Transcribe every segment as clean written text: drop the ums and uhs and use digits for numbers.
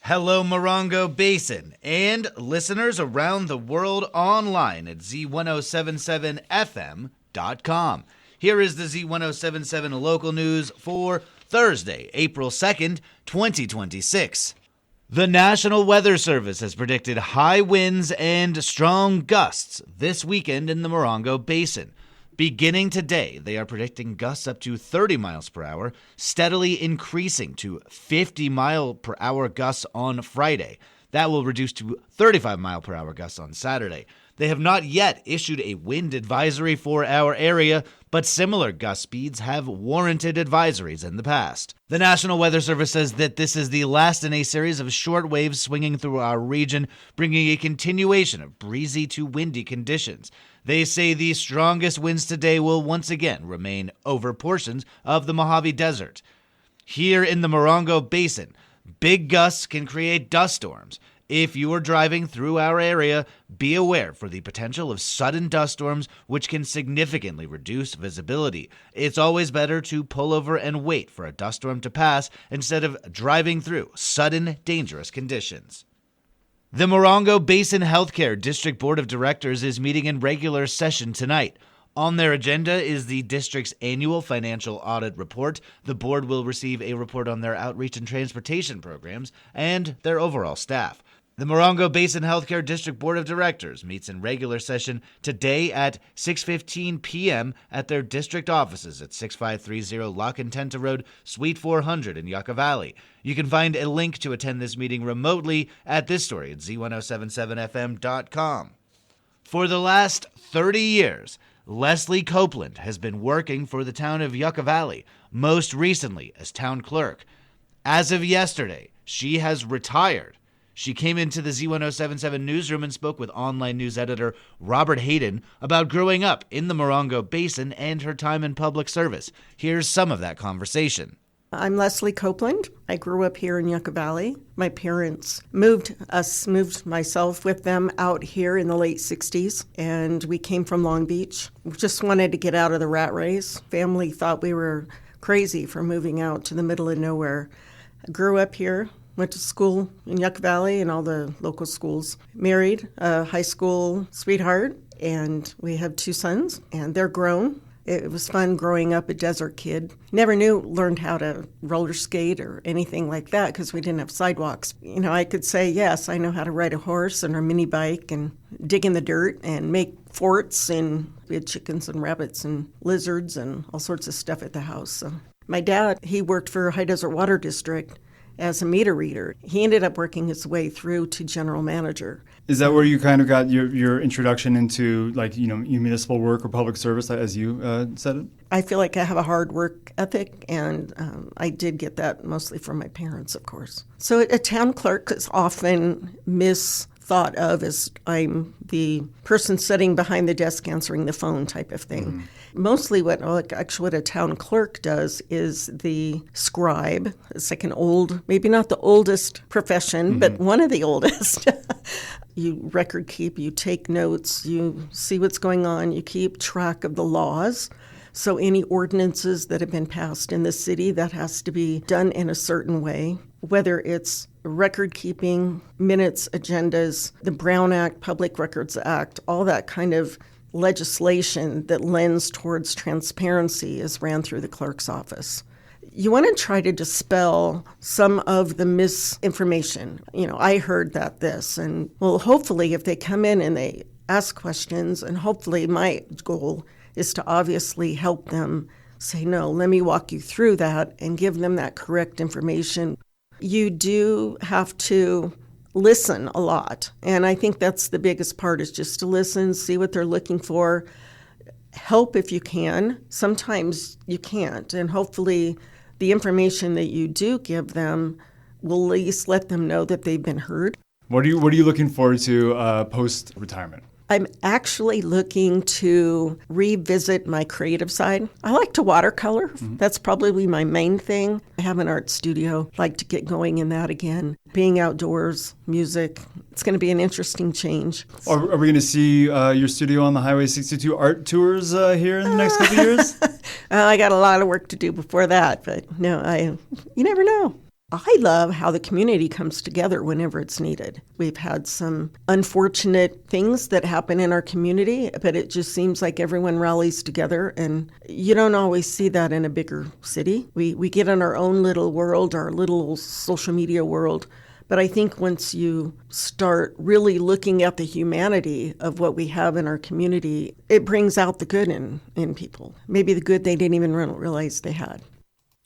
Hello, Morongo Basin, and listeners around the world online at Z107.7 Here is the Z107.7 Local News for Thursday, April 2nd, 2026. The National Weather Service has predicted high winds and strong gusts this weekend in the Morongo Basin. Beginning today, they are predicting gusts up to 30 miles per hour, steadily increasing to 50 mile per hour gusts on Friday. That will reduce to 35 mile per hour gusts on Saturday. They have not yet issued a wind advisory for our area, but similar gust speeds have warranted advisories in the past. The National Weather Service says that this is the last in a series of short waves swinging through our region, bringing a continuation of breezy to windy conditions. They say the strongest winds today will once again remain over portions of the Mojave Desert. Here in the Morongo Basin, big gusts can create dust storms. If you are driving through our area, be aware for the potential of sudden dust storms, which can significantly reduce visibility. It's always better to pull over and wait for a dust storm to pass instead of driving through sudden, dangerous conditions. The Morongo Basin Healthcare District Board of Directors is meeting in regular session tonight. On their agenda is the district's annual financial audit report. The board will receive a report on their outreach and transportation programs and their overall staff. The Morongo Basin Healthcare District Board of Directors meets in regular session today at 6:15 p.m. at their district offices at 6530 La Contenta Road, Suite 400 in Yucca Valley. You can find a link to attend this meeting remotely at this story at Z107.7fm.com. For the last 30 years, Lesley Copeland has been working for the town of Yucca Valley, most recently as town clerk. As of yesterday, she has retired. She came into the Z107.7 newsroom and spoke with online news editor Robert Hayden about growing up in the Morongo Basin and her time in public service. Here's some of that conversation. I'm Lesley Copeland. I grew up here in Yucca Valley. My parents moved myself with them out here in the late 60s, and we came from Long Beach. We just wanted to get out of the rat race. Family thought we were crazy for moving out to the middle of nowhere. I grew up here. Went to school in Yucca Valley and all the local schools. Married a high school sweetheart, and we have 2 sons, and they're grown. It was fun growing up a desert kid. Never learned how to roller skate or anything like that because we didn't have sidewalks. I could say, yes, I know how to ride a horse and a mini bike and dig in the dirt and make forts, and we had chickens and rabbits and lizards and all sorts of stuff at the house. So my dad, he worked for High Desert Water District as a meter reader. He ended up working his way through to general manager. Is that where you kind of got your introduction into municipal work or public service, as you said it? I feel like I have a hard work ethic, and I did get that mostly from my parents, of course. So a town clerk is often thought of as I'm the person sitting behind the desk answering the phone type of thing. Mm-hmm. Mostly what a town clerk does is the scribe. It's like an old, maybe not the oldest profession, mm-hmm. but one of the oldest. You record keep, you take notes, you see what's going on, you keep track of the laws. So any ordinances that have been passed in the city, that has to be done in a certain way, whether it's record keeping, minutes, agendas, the Brown Act, Public Records Act, all that kind of legislation that lends towards transparency is ran through the clerk's office. You want to try to dispel some of the misinformation. I heard this, and hopefully if they come in and they ask questions, and hopefully my goal is to obviously help them say, no, let me walk you through that and give them that correct information. You do have to listen a lot, and I think that's the biggest part, is just to listen, see what they're looking for, help if you can. Sometimes you can't, and hopefully the information that you do give them will at least let them know that they've been heard. What are you looking forward to post-retirement? I'm actually looking to revisit my creative side. I like to watercolor. Mm-hmm. That's probably my main thing. I have an art studio. I'd like to get going in that again. Being outdoors, music. It's going to be an interesting change. Are we going to see your studio on the Highway 62 art tours here in the next couple of years? I got a lot of work to do before that, but no, you never know. I love how the community comes together whenever it's needed. We've had some unfortunate things that happen in our community, but it just seems like everyone rallies together, and you don't always see that in a bigger city. We get in our own little world, our little social media world, but I think once you start really looking at the humanity of what we have in our community, it brings out the good in people, maybe the good they didn't even realize they had.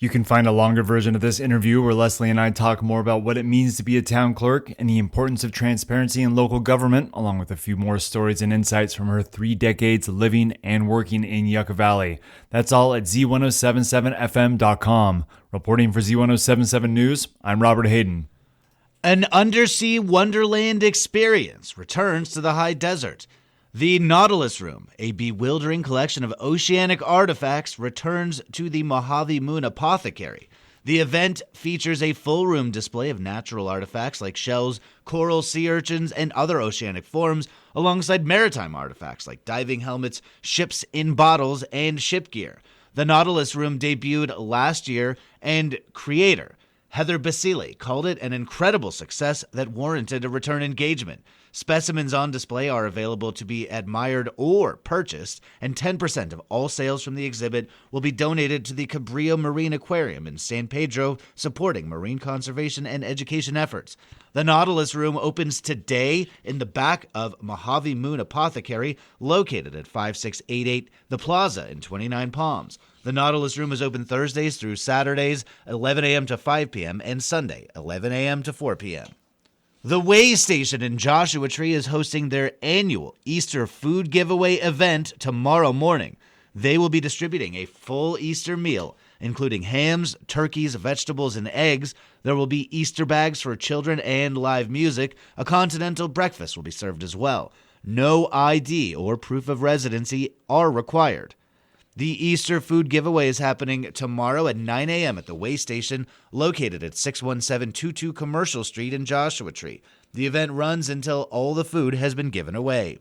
You can find a longer version of this interview where Lesley and I talk more about what it means to be a town clerk and the importance of transparency in local government, along with a few more stories and insights from her 3 decades living and working in Yucca Valley. That's all at Z107.7 FM.com. Reporting for Z107.7 News, I'm Robert Hayden. An undersea wonderland experience returns to the high desert. The Nautilus Room, a bewildering collection of oceanic artifacts, returns to the Mojave Moon Apothecary. The event features a full room display of natural artifacts like shells, coral, sea urchins, and other oceanic forms, alongside maritime artifacts like diving helmets, ships in bottles, and ship gear. The Nautilus Room debuted last year, and creator Heather Basile called it an incredible success that warranted a return engagement. Specimens on display are available to be admired or purchased, and 10% of all sales from the exhibit will be donated to the Cabrillo Marine Aquarium in San Pedro, supporting marine conservation and education efforts. The Nautilus Room opens today in the back of Mojave Moon Apothecary, located at 5688 The Plaza in 29 Palms. The Nautilus Room is open Thursdays through Saturdays, 11 a.m. to 5 p.m., and Sunday, 11 a.m. to 4 p.m. The Way Station in Joshua Tree is hosting their annual Easter food giveaway event tomorrow morning. They will be distributing a full Easter meal, including hams, turkeys, vegetables, and eggs. There will be Easter bags for children and live music. A continental breakfast will be served as well. No ID or proof of residency are required. The Easter food giveaway is happening tomorrow at 9 a.m. at the Way Station, located at 61722 Commercial Street in Joshua Tree. The event runs until all the food has been given away.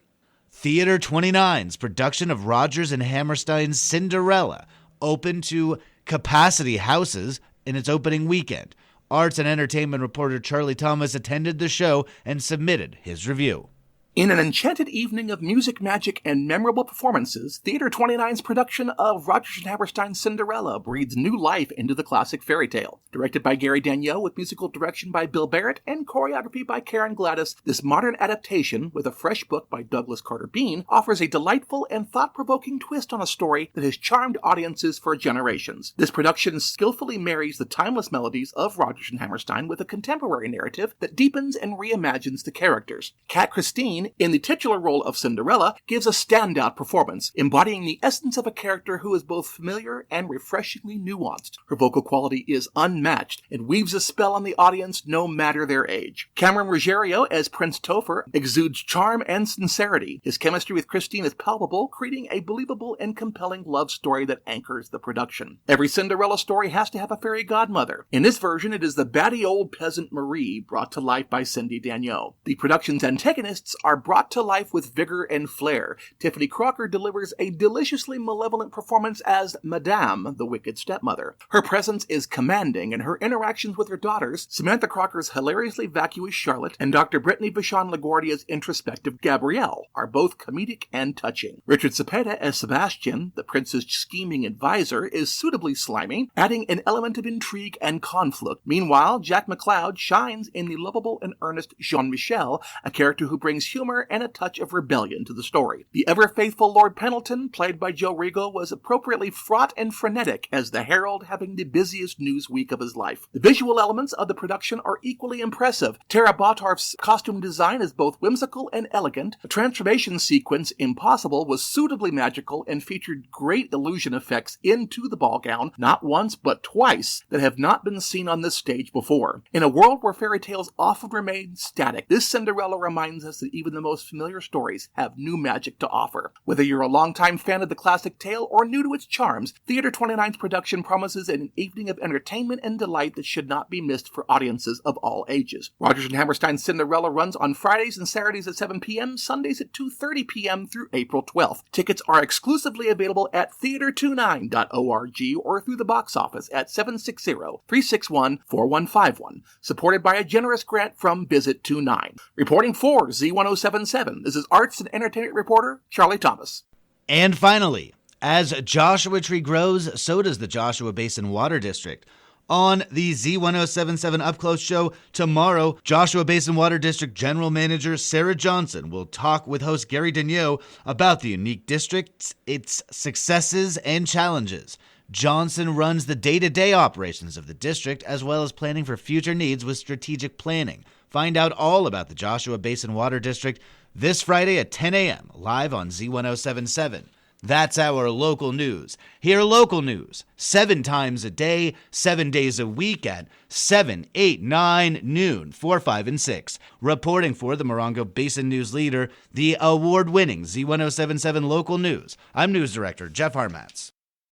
Theater 29's production of Rodgers and Hammerstein's Cinderella opened to capacity houses in its opening weekend. Arts and entertainment reporter Charlie Thomas attended the show and submitted his review. In an enchanted evening of music, magic, and memorable performances, Theater 29's production of Rodgers and Hammerstein's Cinderella breathes new life into the classic fairy tale. Directed by Gary Daniel with musical direction by Bill Barrett and choreography by Karen Gladys, this modern adaptation, with a fresh book by Douglas Carter Bean, offers a delightful and thought-provoking twist on a story that has charmed audiences for generations. This production skillfully marries the timeless melodies of Rodgers and Hammerstein with a contemporary narrative that deepens and reimagines the characters. Kat Christine, in the titular role of Cinderella, gives a standout performance, embodying the essence of a character who is both familiar and refreshingly nuanced. Her vocal quality is unmatched and weaves a spell on the audience no matter their age. Cameron Ruggiero as Prince Topher exudes charm and sincerity. His chemistry with Christine is palpable, creating a believable and compelling love story that anchors the production. Every Cinderella story has to have a fairy godmother. In this version, it is the batty old peasant Marie, brought to life by Cindy Daniel. The production's antagonists are brought to life with vigor and flair. Tiffany Crocker delivers a deliciously malevolent performance as Madame, the wicked stepmother. Her presence is commanding, and her interactions with her daughters, Samantha Crocker's hilariously vacuous Charlotte and Dr. Brittany Vachon LaGuardia's introspective Gabrielle, are both comedic and touching. Richard Cepeda as Sebastian, the prince's scheming advisor, is suitably slimy, adding an element of intrigue and conflict. Meanwhile, Jack McLeod shines in the lovable and earnest Jean-Michel, a character who brings humor and a touch of rebellion to the story. The ever-faithful Lord Pendleton, played by Joe Rigo, was appropriately fraught and frenetic as the herald having the busiest news week of his life. The visual elements of the production are equally impressive. Tara Botarf's costume design is both whimsical and elegant. The transformation sequence, Impossible, was suitably magical and featured great illusion effects into the ball gown, not once but twice, that have not been seen on this stage before. In a world where fairy tales often remain static, this Cinderella reminds us that even even the most familiar stories have new magic to offer. Whether you're a longtime fan of the classic tale or new to its charms, Theater 29's production promises an evening of entertainment and delight that should not be missed for audiences of all ages. Rodgers and Hammerstein's Cinderella runs on Fridays and Saturdays at 7 p.m., Sundays at 2:30 p.m. through April 12th. Tickets are exclusively available at theater29.org or through the box office at 760-361-4151, supported by a generous grant from Visit 29. Reporting for Z107.7, this is arts and entertainment reporter Charlie Thomas. And finally, as Joshua Tree grows, so does the Joshua Basin Water District. On the Z107.7 Up Close show tomorrow, Joshua Basin Water District General Manager Sarah Johnson will talk with host Gary Daigneault about the unique district, its successes and challenges. Johnson runs the day-to-day operations of the district as well as planning for future needs with strategic planning. Find out all about the Joshua Basin Water District this Friday at 10 a.m. live on Z107.7. That's our local news. Hear local news 7 times a day, 7 days a week at 7, 8, 9, noon, 4, 5, and 6. Reporting for the Morongo Basin News Leader, the award-winning Z107.7 Local News. I'm News Director Jeff Harmatz.